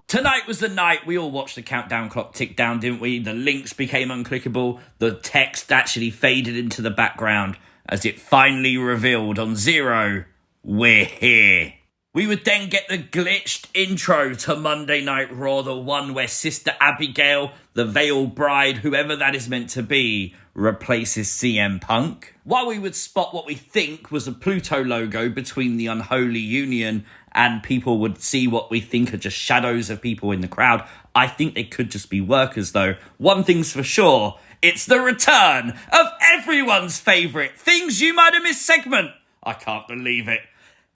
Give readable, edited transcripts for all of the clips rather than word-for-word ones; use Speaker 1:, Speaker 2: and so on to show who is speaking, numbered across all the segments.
Speaker 1: Tonight was the night we all watched the countdown clock tick down, didn't we? The links became unclickable. The text actually faded into the background as it finally revealed on 0, we're here. We would then get the glitched intro to Monday Night Raw, the one where Sister Abigail, the veiled bride, whoever that is meant to be, replaces CM Punk. While we would spot what we think was a Pluto logo between the Unholy Union and people would see what we think are just shadows of people in the crowd, I think they could just be workers though. One thing's for sure, it's the return of everyone's favourite Things You Might Have Missed segment. I can't believe it.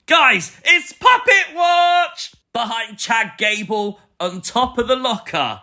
Speaker 1: Guys, it's Puppet Watch! Behind Chad Gable, on top of the locker,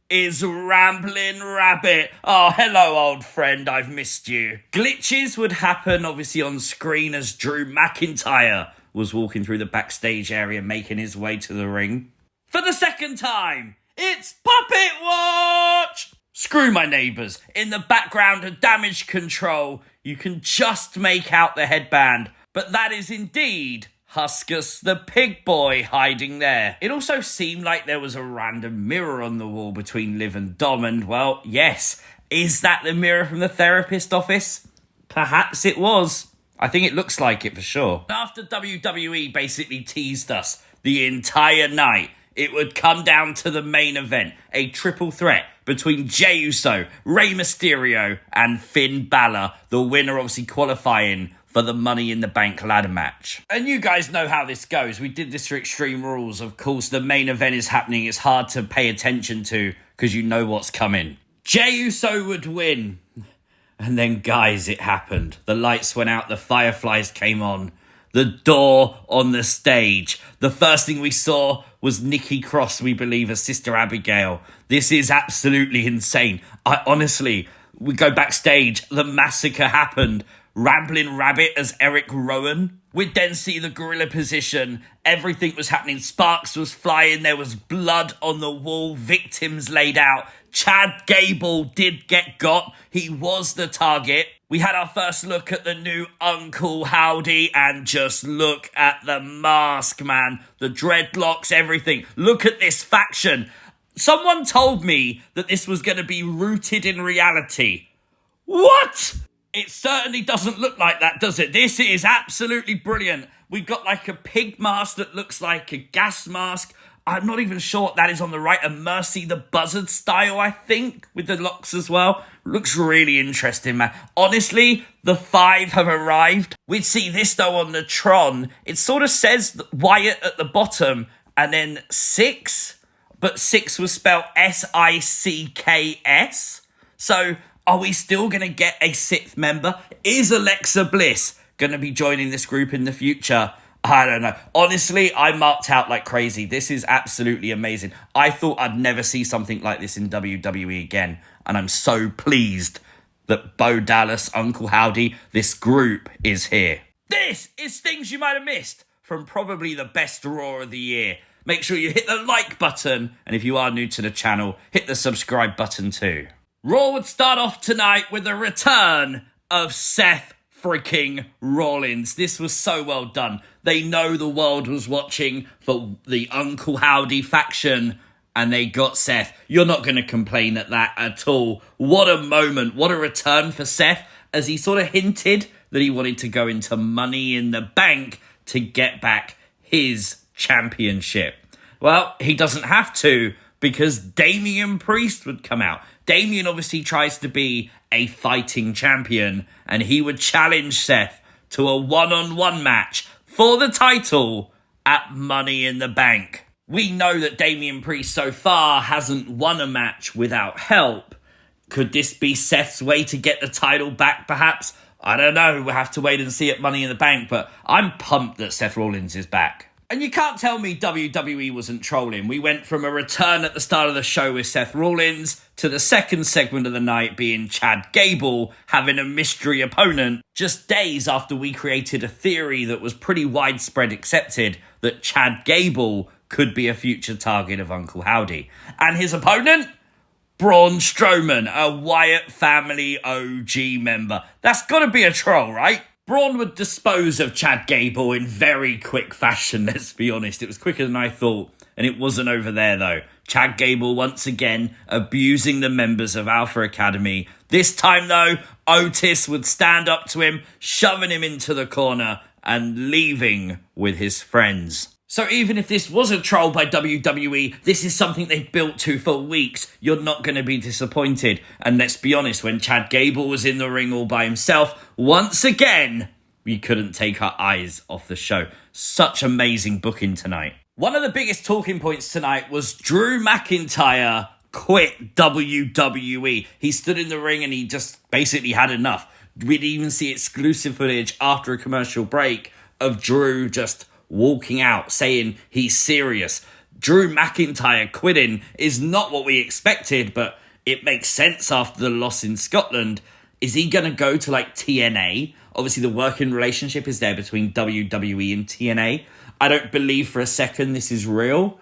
Speaker 1: is Ramblin' Rabbit. Oh, hello, old friend, I've missed you. Glitches would happen, obviously, on screen as Drew McIntyre was walking through the backstage area, making his way to the ring. For the second time, it's Puppet Watch! Screw my neighbours. In the background of Damage Control, you can just make out the headband. But that is indeed Huskus the Pig Boy hiding there. It also seemed like there was a random mirror on the wall between Liv and Dom, and well, yes, is that the mirror from the therapist office? Perhaps it was. I think it looks like it for sure. After WWE basically teased us the entire night, it would come down to the main event, a triple threat between Jey Uso, Rey Mysterio, and Finn Balor, the winner obviously qualifying for the Money in the Bank ladder match. And you guys know how this goes. We did this for Extreme Rules. Of course, the main event is happening. It's hard to pay attention to because you know what's coming. Jey Uso would win. And then, guys, it happened. The lights went out. The fireflies came on. The door on the stage. The first thing we saw was Nikki Cross, we believe, as Sister Abigail. This is absolutely insane. We go backstage. The massacre happened. Ramblin' Rabbit as Eric Rowan. We'd then see the gorilla position. Everything was happening. Sparks was flying. There was blood on the wall. Victims laid out. Chad Gable did get got. He was the target. We had our first look at the new Uncle Howdy, and just look at the mask, man. The dreadlocks, everything. Look at this faction. Someone told me that this was going to be rooted in reality. What? It certainly doesn't look like that, does it? This is absolutely brilliant. We've got like a pig mask that looks like a gas mask. I'm not even sure what that is on the right. A Mercy the Buzzard style, I think, with the locks as well. Looks really interesting, man. Honestly, the 5 have arrived. We'd see this, though, on the Tron. It sort of says Wyatt at the bottom and then 6, but 6 was spelled S-I-C-K-S. So are we still going to get a 6th member? Is Alexa Bliss going to be joining this group in the future? I don't know. Honestly, I marked out like crazy. This is absolutely amazing. I thought I'd never see something like this in WWE again. And I'm so pleased that Bo Dallas, Uncle Howdy, this group is here. This is Things You Might Have Missed from probably the best Raw of the year. Make sure you hit the like button. And if you are new to the channel, hit the subscribe button too. Raw would start off tonight with the return of Seth freaking Rollins. This was so well done. They know the world was watching for the Uncle Howdy faction, and they got Seth. You're not going to complain at that at all. What a moment. What a return for Seth, as he sort of hinted that he wanted to go into Money in the Bank to get back his championship. Well, he doesn't have to, because Damian Priest would come out. Damian obviously tries to be a fighting champion, and he would challenge Seth to a one-on-one match for the title at Money in the Bank. We know that Damian Priest so far hasn't won a match without help. Could this be Seth's way to get the title back, perhaps? I don't know. We'll have to wait and see at Money in the Bank, but I'm pumped that Seth Rollins is back. And you can't tell me WWE wasn't trolling. We went from a return at the start of the show with Seth Rollins to the second segment of the night being Chad Gable having a mystery opponent, just days after we created a theory that was pretty widespread accepted that Chad Gable could be a future target of Uncle Howdy. And his opponent? Braun Strowman, a Wyatt family OG member. That's got to be a troll, right? Braun would dispose of Chad Gable in very quick fashion, let's be honest. It was quicker than I thought. And it wasn't over there, though. Chad Gable once again abusing the members of Alpha Academy. This time, though, Otis would stand up to him, shoving him into the corner and leaving with his friends. So even if this was a troll by WWE, this is something they've built to for weeks. You're not going to be disappointed. And let's be honest, when Chad Gable was in the ring all by himself, once again, we couldn't take our eyes off the show. Such amazing booking tonight. One of the biggest talking points tonight was Drew McIntyre quit WWE. He stood in the ring and he just basically had enough. We'd even see exclusive footage after a commercial break of Drew just walking out, saying he's serious. Drew McIntyre quitting is not what we expected, but it makes sense after the loss in Scotland. Is he going to go to like TNA? Obviously, the working relationship is there between WWE and TNA. I don't believe for a second this is real,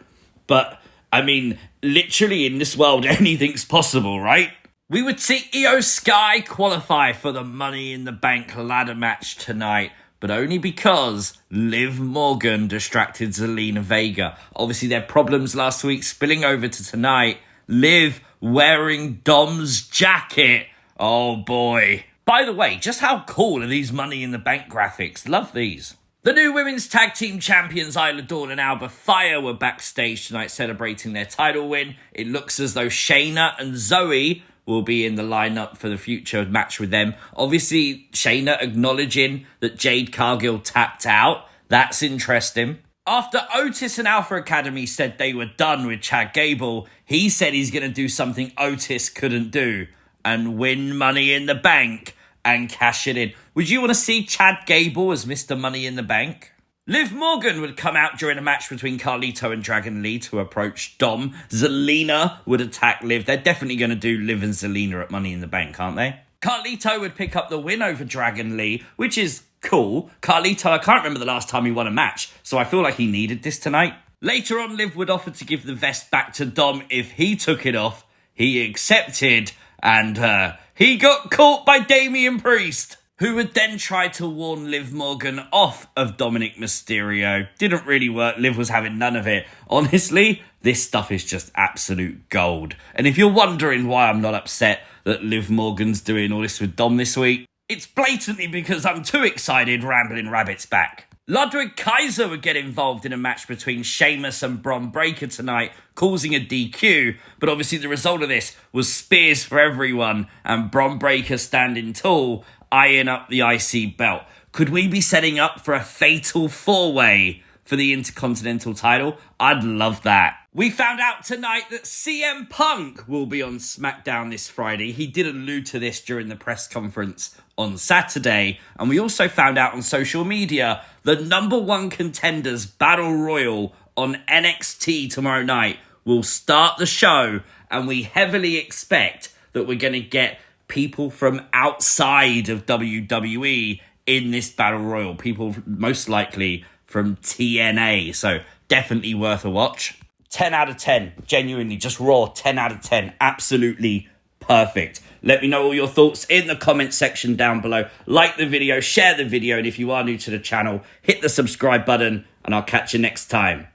Speaker 1: but I mean, literally in this world, anything's possible, right? We would see Io Sky qualify for the Money in the Bank ladder match tonight, but only because Liv Morgan distracted Zelina Vega. Obviously, their problems last week spilling over to tonight. Liv wearing Dom's jacket. Oh boy. By the way, just how cool are these Money in the Bank graphics? Love these. The new women's tag team champions Isla Dawn and Alba Fyre were backstage tonight celebrating their title win. It looks as though Shayna and Zoe will be in the lineup for the future match with them. Obviously, Shayna acknowledging that Jade Cargill tapped out. That's interesting. After Otis and Alpha Academy said they were done with Chad Gable, he said he's going to do something Otis couldn't do and win Money in the Bank and cash it in. Would you want to see Chad Gable as Mr. Money in the Bank? Liv Morgan would come out during a match between Carlito and Dragon Lee to approach Dom. Zelina would attack Liv. They're definitely going to do Liv and Zelina at Money in the Bank, aren't they? Carlito would pick up the win over Dragon Lee, which is cool. Carlito, I can't remember the last time he won a match, so I feel like he needed this tonight. Later on, Liv would offer to give the vest back to Dom if he took it off. He accepted, and he got caught by Damian Priest, who would then try to warn Liv Morgan off of Dominic Mysterio. Didn't really work. Liv was having none of it. Honestly, this stuff is just absolute gold. And if you're wondering why I'm not upset that Liv Morgan's doing all this with Dom this week, it's blatantly because I'm too excited Rambling Rabbit's back. Ludwig Kaiser would get involved in a match between Sheamus and Bron Breakker tonight, causing a DQ, but obviously the result of this was spears for everyone and Bron Breakker standing tall, eyeing up the IC belt. Could we be setting up for a fatal four-way for the Intercontinental title? I'd love that. We found out tonight that CM Punk will be on SmackDown this Friday. He did allude to this during the press conference on Saturday. And we also found out on social media the number one contenders battle royal on NXT tomorrow night will start the show. And we heavily expect that we're going to get people from outside of WWE in this battle royal. People most likely from TNA. So definitely worth a watch. 10 out of 10. Genuinely, just raw 10 out of 10. Absolutely perfect. Let me know all your thoughts in the comment section down below. Like the video, share the video, and if you are new to the channel, hit the subscribe button, and I'll catch you next time.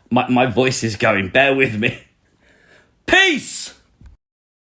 Speaker 1: My voice is going. Bear with me. Peace!